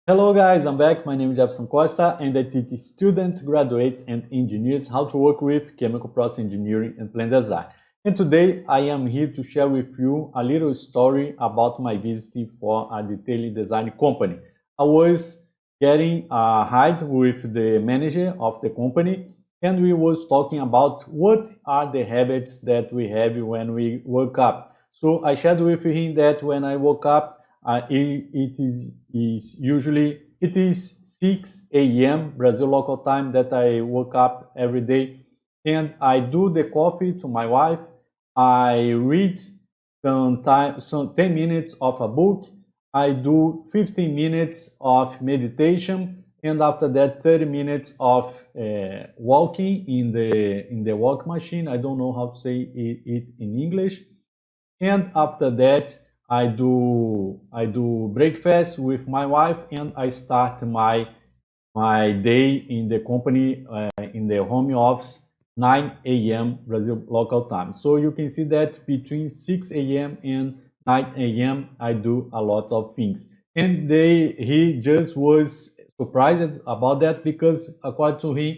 Hello guys, I'm back. My name is Jeferson Costa and I teach students, graduates and engineers how to work with chemical process engineering and plant design. And today I am here to share with you a little story about my visit for a detailing design company. I was getting a ride with the manager of the company and we was talking about what are the habits that we have when we wake up. So I shared with him that when I woke up, is usually it is 6 a.m. Brazil local time that I wake up every day, and I do the coffee to my wife. I read some 10 minutes of a book. I do 15 minutes of meditation, and after that 30 minutes of walking in the walk machine. I don't know how to say it in English. And after that I do breakfast with my wife and I start my day in the company in the home office 9 a.m. Brazil local time. So you can see that between 6 a.m. and 9 a.m. I do a lot of things. And he just was surprised about that because according to him,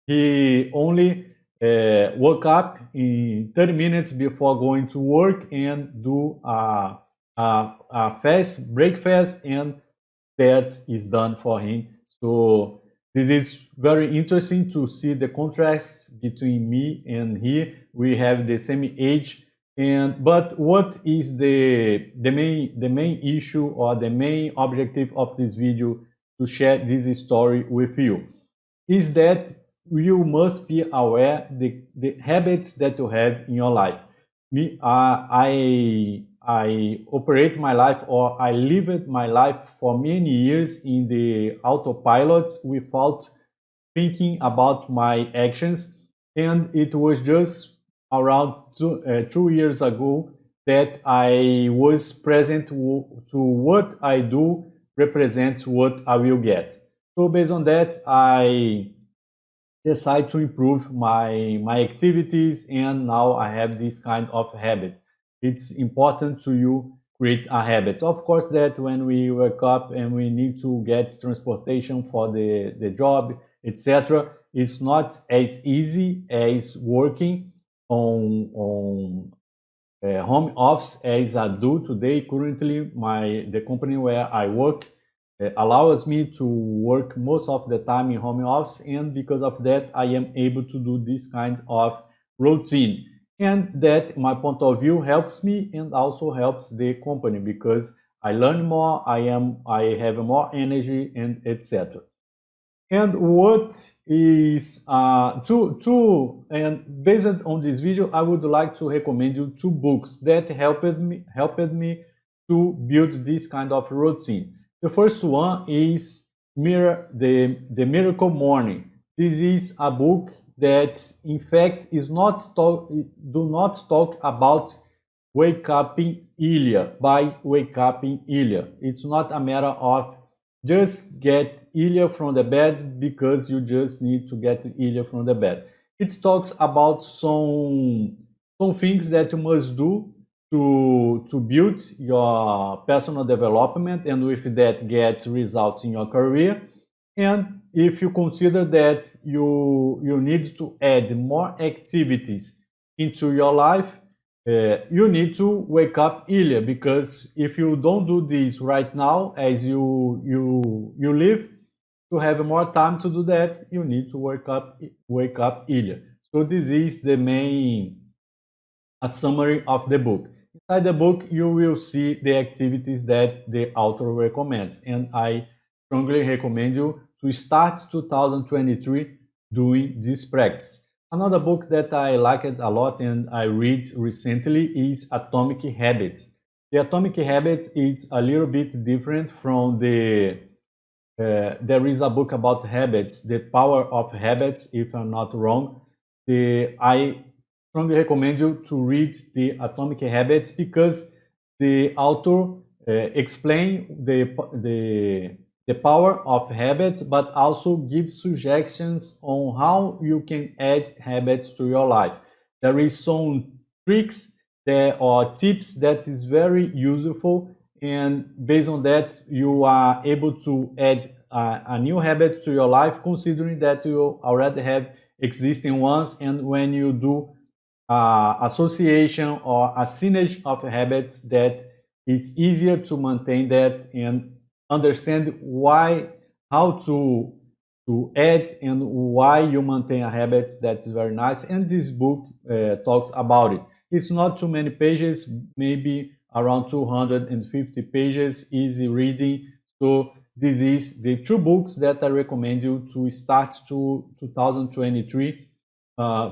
he only woke up in 30 minutes before going to work and do a fast breakfast, and that is done for him. So this is very interesting to see the contrast between me and he. We have the same age, and but what is the main issue or the main objective of this video to share this story with you is that you must be aware the habits that you have in your life. I operate my life, or I lived my life for many years in the autopilot without thinking about my actions, and it was just around 2 years ago that I was present to what I do represents what I will get. So based on that, I decide to improve my activities, and now I have this kind of habit. It's important to you create a habit. Of course, that when we wake up and we need to get transportation for the job, etc., it's not as easy as working on home office as I do today. Currently, the company where I work allows me to work most of the time in home office, and because of that I am able to do this kind of routine, and that my point of view helps me and also helps the company because I learn more, I have more energy, and etc. And what is and based on this video, I would like to recommend you two books that helped me to build this kind of routine. The first one is the Miracle Morning. This is a book that, in fact, do not talk about wake up in Ilya by wake up in Ilya. It's not a matter of just get Ilya from the bed because you just need to get Ilya from the bed. It talks about some things that you must do to build your personal development, and with that get results in your career. And if you consider that you need to add more activities into your life, you need to wake up earlier, because if you don't do this right now as you live, to have more time to do that, you need to wake up earlier. So this is the main a summary of the book. Inside the book, you will see the activities that the author recommends, and I strongly recommend you to start 2023 doing this practice. Another book that I liked a lot and I read recently is Atomic Habits. The Atomic Habits is a little bit different from there is a book about habits, The Power of Habits, if I'm not wrong. I strongly recommend you to read the Atomic Habits because the author explain the power of habits, but also gives suggestions on how you can add habits to your life. There is some tricks or tips that is very useful, and based on that, you are able to add a new habit to your life, considering that you already have existing ones. And when you do association or a synergy of habits, that it's easier to maintain that and understand how to add and why you maintain a habit. That's very nice, and this book talks about it. It's not too many pages, maybe around 250 pages, easy reading. So this is the two books that I recommend you to start to 2023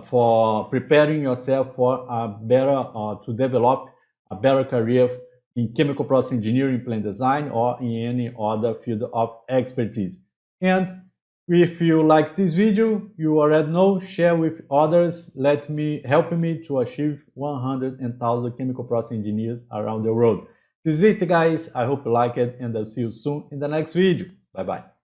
for preparing yourself for a better, to develop a better career in chemical process engineering, plant design, or in any other field of expertise. And if you like this video, you already know, share with others. Help me to achieve 100,000 chemical process engineers around the world. This is it, guys. I hope you like it, and I'll see you soon in the next video. Bye bye.